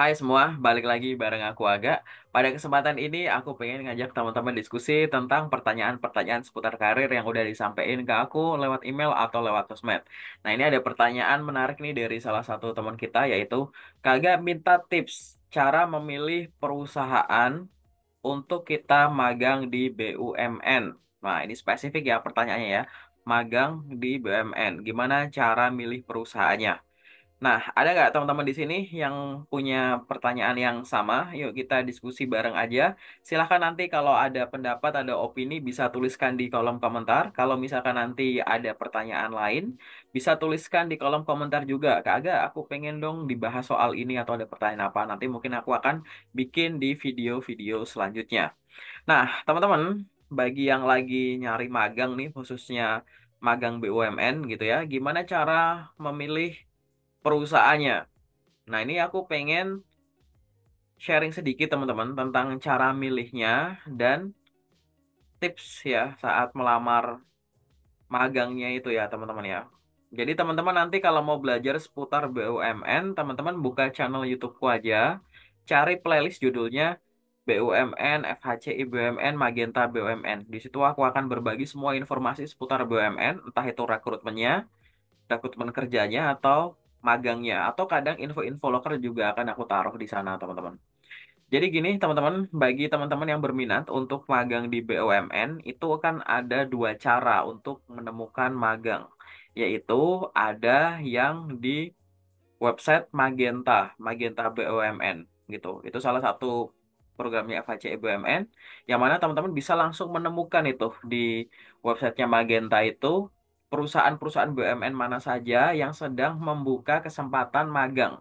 Hai semua, balik lagi bareng aku Aga. Pada kesempatan ini aku pengen ngajak teman-teman diskusi tentang pertanyaan-pertanyaan seputar karir yang udah disampaikan ke aku lewat email atau lewat sosmed. Nah ini ada pertanyaan menarik nih dari salah satu teman kita yaitu Kagak minta tips cara memilih perusahaan untuk kita magang di BUMN. Nah ini spesifik ya pertanyaannya ya, magang di BUMN. Gimana cara milih perusahaannya? Nah, ada nggak teman-teman di sini yang punya pertanyaan yang sama? Yuk kita diskusi bareng aja. Silahkan nanti kalau ada pendapat, ada opini, bisa tuliskan di kolom komentar. Kalau misalkan nanti ada pertanyaan lain, bisa tuliskan di kolom komentar juga. Kak Aga, aku pengen dong dibahas soal ini atau ada pertanyaan apa. Nanti mungkin aku akan bikin di video-video selanjutnya. Nah, teman-teman, bagi yang lagi nyari magang nih, khususnya magang BUMN gitu ya, gimana cara memilih perusahaannya? Nah, ini aku pengen sharing sedikit teman-teman tentang cara milihnya dan tips ya saat melamar magangnya itu ya teman-teman ya. Jadi teman-teman nanti kalau mau belajar seputar BUMN, teman-teman buka channel YouTubeku aja, cari playlist judulnya BUMN, FHCI BUMN, Magenta BUMN. Di situ aku akan berbagi semua informasi seputar BUMN, entah itu rekrutmennya, rekrutmen kerjanya atau magangnya, atau kadang info-info loker juga akan aku taruh di sana teman-teman. Jadi gini teman-teman, bagi teman-teman yang berminat untuk magang di BUMN, itu kan ada dua cara untuk menemukan magang, yaitu ada yang di website Magenta, Magenta BUMN gitu. Itu salah satu programnya FHCI BUMN, yang mana teman-teman bisa langsung menemukan itu di websitenya Magenta itu perusahaan-perusahaan BUMN mana saja yang sedang membuka kesempatan magang.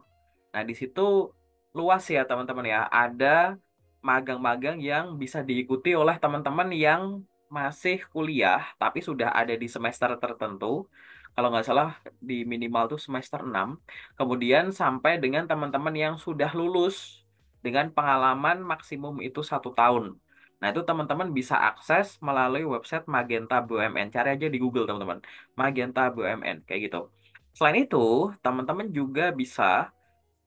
Nah, di situ luas ya teman-teman ya. Ada magang-magang yang bisa diikuti oleh teman-teman yang masih kuliah tapi sudah ada di semester tertentu. Kalau nggak salah di minimal tuh semester 6. Kemudian sampai dengan teman-teman yang sudah lulus dengan pengalaman maksimum itu 1 tahun. Nah, itu teman-teman bisa akses melalui website Magenta BUMN. Cari aja di Google, teman-teman. Magenta BUMN, kayak gitu. Selain itu, teman-teman juga bisa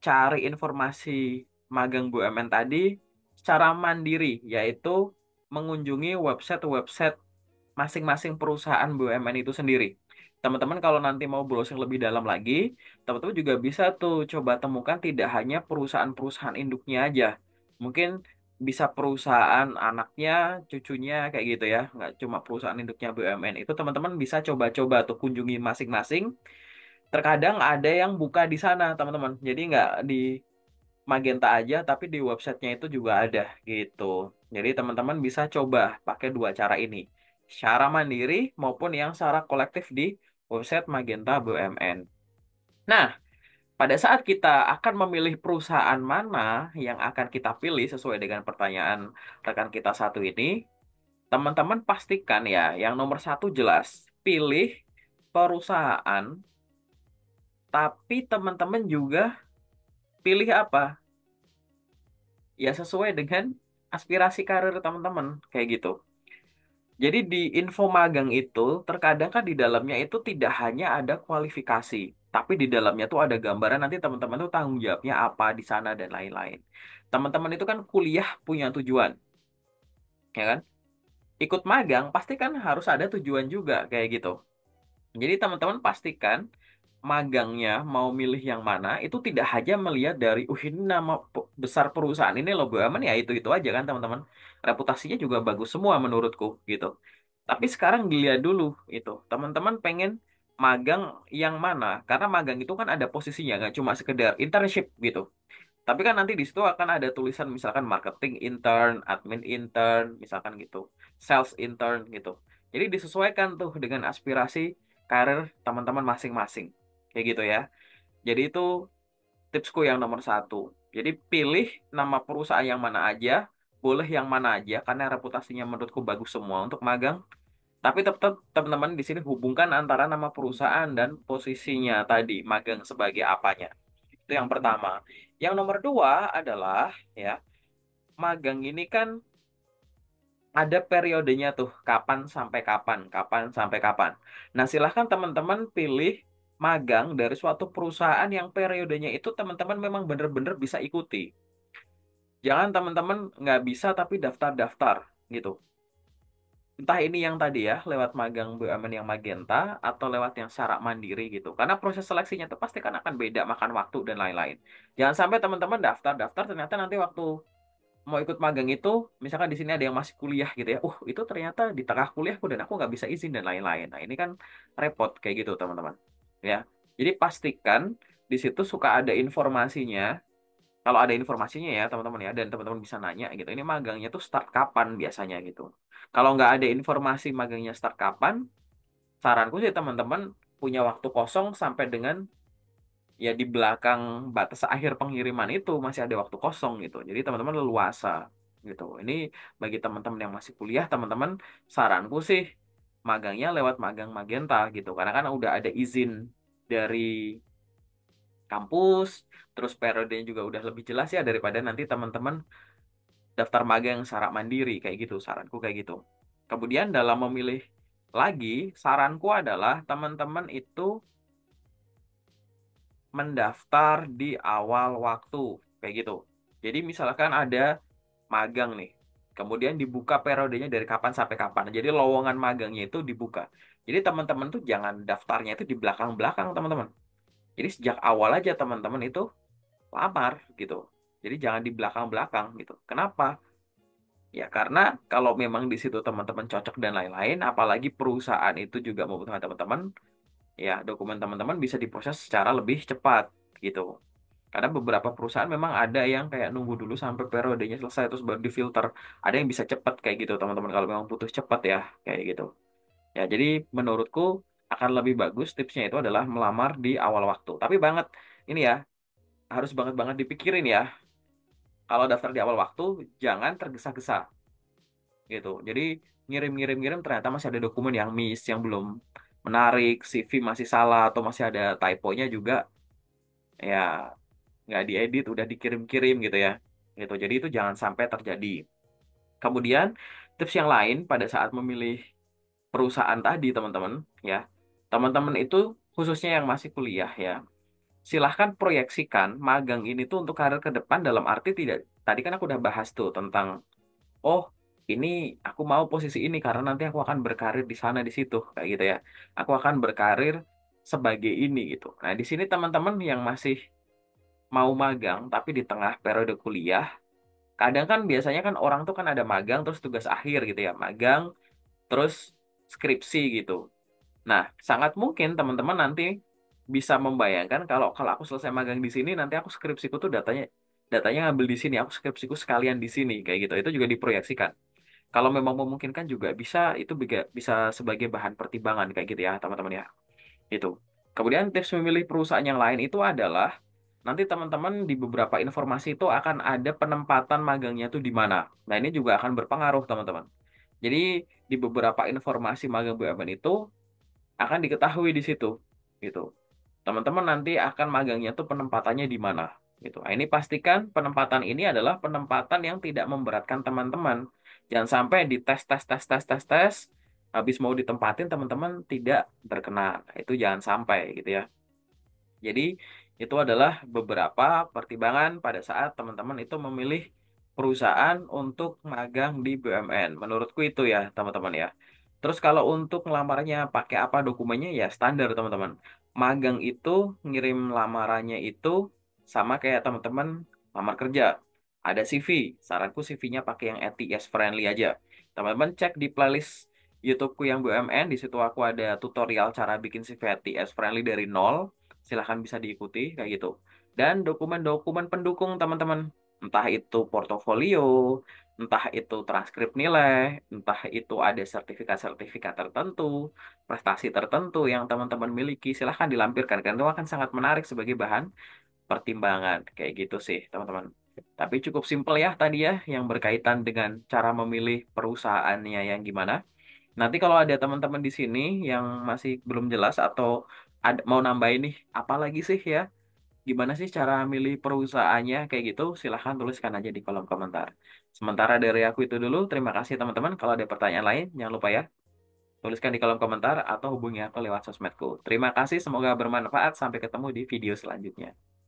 cari informasi magang BUMN tadi secara mandiri, yaitu mengunjungi website-website masing-masing perusahaan BUMN itu sendiri. Teman-teman kalau nanti mau browsing lebih dalam lagi, teman-teman juga bisa tuh coba temukan tidak hanya perusahaan-perusahaan induknya aja. Mungkin bisa perusahaan anaknya, cucunya kayak gitu ya. Nggak cuma perusahaan induknya BUMN. Itu teman-teman bisa coba-coba tuh kunjungi masing-masing. Terkadang ada yang buka di sana, teman-teman. Jadi nggak di Magenta aja, tapi di websitenya itu juga ada gitu. Jadi teman-teman bisa coba pakai dua cara ini. Secara mandiri maupun yang secara kolektif di website Magenta BUMN. Nah, pada saat kita akan memilih perusahaan mana yang akan kita pilih sesuai dengan pertanyaan rekan kita satu ini, teman-teman pastikan ya, yang nomor satu jelas, pilih perusahaan, tapi teman-teman juga pilih apa? Ya sesuai dengan aspirasi karir teman-teman kayak gitu. Jadi di info magang itu terkadang kan di dalamnya itu tidak hanya ada kualifikasi, tapi di dalamnya tuh ada gambaran nanti teman-teman tuh tanggung jawabnya apa di sana dan lain-lain. Teman-teman itu kan kuliah punya tujuan, ya kan? Ikut magang pasti kan harus ada tujuan juga kayak gitu. Jadi teman-teman pastikan magangnya mau milih yang mana itu tidak hanya melihat dari ini nama besar perusahaan ini loh BUMN ya itu aja kan teman-teman, reputasinya juga bagus semua menurutku gitu. Tapi sekarang dilihat dulu itu teman-teman pengen magang yang mana, karena magang itu kan ada posisinya nggak cuma sekedar internship gitu, tapi kan nanti di situ akan ada tulisan misalkan marketing intern, admin intern misalkan gitu, sales intern gitu. Jadi disesuaikan tuh dengan aspirasi karir teman-teman masing-masing kayak gitu ya. Jadi itu tipsku yang nomor satu. Jadi pilih nama perusahaan yang mana aja, boleh yang mana aja, karena reputasinya menurutku bagus semua untuk magang. Tapi tetap teman-teman di sini hubungkan antara nama perusahaan dan posisinya tadi, magang sebagai apanya. Itu yang pertama. Yang nomor dua adalah ya, magang ini kan ada periodenya tuh, kapan sampai kapan, kapan sampai kapan. Nah, silahkan teman-teman pilih magang dari suatu perusahaan yang periodenya itu teman-teman memang benar-benar bisa ikuti. Jangan teman-teman nggak bisa tapi daftar-daftar gitu. Entah ini yang tadi ya, lewat magang BUMN yang Magenta atau lewat yang secara mandiri gitu. Karena proses seleksinya itu pasti kan akan beda, makan waktu dan lain-lain. Jangan sampai teman-teman daftar-daftar ternyata nanti waktu mau ikut magang itu, misalkan di sini ada yang masih kuliah gitu ya. Itu ternyata di tengah kuliahku dan aku nggak bisa izin dan lain-lain. Nah, ini kan repot kayak gitu, teman-teman. Ya. Jadi pastikan di situ suka ada informasinya. Kalau ada informasinya ya, teman-teman ya, dan teman-teman bisa nanya gitu. Ini magangnya tuh start kapan biasanya gitu. Kalau nggak ada informasi magangnya start kapan, saranku sih teman-teman punya waktu kosong sampai dengan ya di belakang batas akhir pengiriman itu masih ada waktu kosong gitu. Jadi teman-teman leluasa gitu. Ini bagi teman-teman yang masih kuliah, teman-teman saranku sih magangnya lewat magang Magenta gitu. Karena kan udah ada izin dari kampus, terus periodenya juga udah lebih jelas ya daripada nanti teman-teman daftar magang secara mandiri kayak gitu. Saranku kayak gitu. Kemudian dalam memilih lagi, saranku adalah teman-teman itu mendaftar di awal waktu kayak gitu. Jadi misalkan ada magang nih, kemudian dibuka periodenya dari kapan sampai kapan. Jadi lowongan magangnya itu dibuka. Jadi teman-teman tuh jangan daftarnya itu di belakang-belakang teman-teman. Jadi sejak awal aja teman-teman itu lamar gitu. Jadi jangan di belakang-belakang gitu. Kenapa? Ya karena kalau memang di situ teman-teman cocok dan lain-lain, apalagi perusahaan itu juga membutuhkan teman-teman, ya dokumen teman-teman bisa diproses secara lebih cepat gitu. Karena beberapa perusahaan memang ada yang kayak nunggu dulu sampai periodenya selesai terus baru difilter. Ada yang bisa cepat kayak gitu teman-teman kalau memang butuh cepat ya kayak gitu. Ya jadi menurutku akan lebih bagus tipsnya itu adalah melamar di awal waktu. Tapi banget ini ya harus banget-banget dipikirin ya. Kalau daftar di awal waktu jangan tergesa-gesa gitu. Jadi ngirim-ngirim-ngirim ternyata masih ada dokumen yang miss, yang belum menarik, CV masih salah atau masih ada typonya juga ya nggak diedit udah dikirim-kirim gitu ya gitu jadi itu jangan sampai terjadi. Kemudian tips yang lain pada saat memilih perusahaan tadi teman-teman ya, teman-teman itu khususnya yang masih kuliah ya, silahkan proyeksikan magang ini tuh untuk karir ke depan dalam arti tidak, tadi kan aku udah bahas tuh tentang oh ini aku mau posisi ini karena nanti aku akan berkarir di sana di situ kayak gitu ya, aku akan berkarir sebagai ini gitu. Nah di sini teman-teman yang masih mau magang tapi di tengah periode kuliah, kadang kan biasanya kan orang tuh kan ada magang terus tugas akhir gitu ya, magang terus skripsi gitu. Nah, sangat mungkin teman-teman nanti bisa membayangkan kalau kalau aku selesai magang di sini nanti aku skripsiku tuh datanya datanya ngambil di sini, aku skripsiku sekalian di sini kayak gitu. Itu juga diproyeksikan. Kalau memang memungkinkan juga bisa itu bisa sebagai bahan pertimbangan kayak gitu ya, teman-teman ya. Itu. Kemudian tips memilih perusahaan yang lain itu adalah nanti teman-teman di beberapa informasi itu akan ada penempatan magangnya tuh di mana. Nah, ini juga akan berpengaruh, teman-teman. Jadi, di beberapa informasi magang BUMN itu akan diketahui di situ, gitu. Teman-teman nanti akan magangnya tuh penempatannya di mana, gitu. Nah, ini pastikan penempatan ini adalah penempatan yang tidak memberatkan teman-teman. Jangan sampai di tes, tes, tes, tes, tes, tes, habis mau ditempatin teman-teman tidak berkenan. Nah, itu jangan sampai, gitu ya. Jadi itu adalah beberapa pertimbangan pada saat teman-teman itu memilih perusahaan untuk magang di BUMN. Menurutku itu ya teman-teman ya. Terus kalau untuk ngelamarnya pakai apa dokumennya ya standar teman-teman. Magang itu ngirim lamarannya itu sama kayak teman-teman lamar kerja. Ada CV, saranku CV-nya pakai yang ATS friendly aja. Teman-teman cek di playlist YouTubeku yang BUMN, di situ aku ada tutorial cara bikin CV ATS friendly dari nol. Silahkan bisa diikuti kayak gitu. Dan dokumen-dokumen pendukung teman-teman, entah itu portofolio, entah itu transkrip nilai, entah itu ada sertifikat-sertifikat tertentu, prestasi tertentu yang teman-teman miliki, silahkan dilampirkan karena itu akan sangat menarik sebagai bahan pertimbangan kayak gitu sih teman-teman. Tapi cukup simpel ya tadi ya yang berkaitan dengan cara memilih perusahaannya yang gimana. Nanti kalau ada teman-teman di sini yang masih belum jelas atau ada, mau nambahin nih, apa lagi sih ya? Gimana sih cara milih perusahaannya kayak gitu? Silahkan tuliskan aja di kolom komentar. Sementara dari aku itu dulu, terima kasih teman-teman. Kalau ada pertanyaan lain, jangan lupa ya. Tuliskan di kolom komentar atau hubungi aku lewat sosmedku. Terima kasih, semoga bermanfaat. Sampai ketemu di video selanjutnya.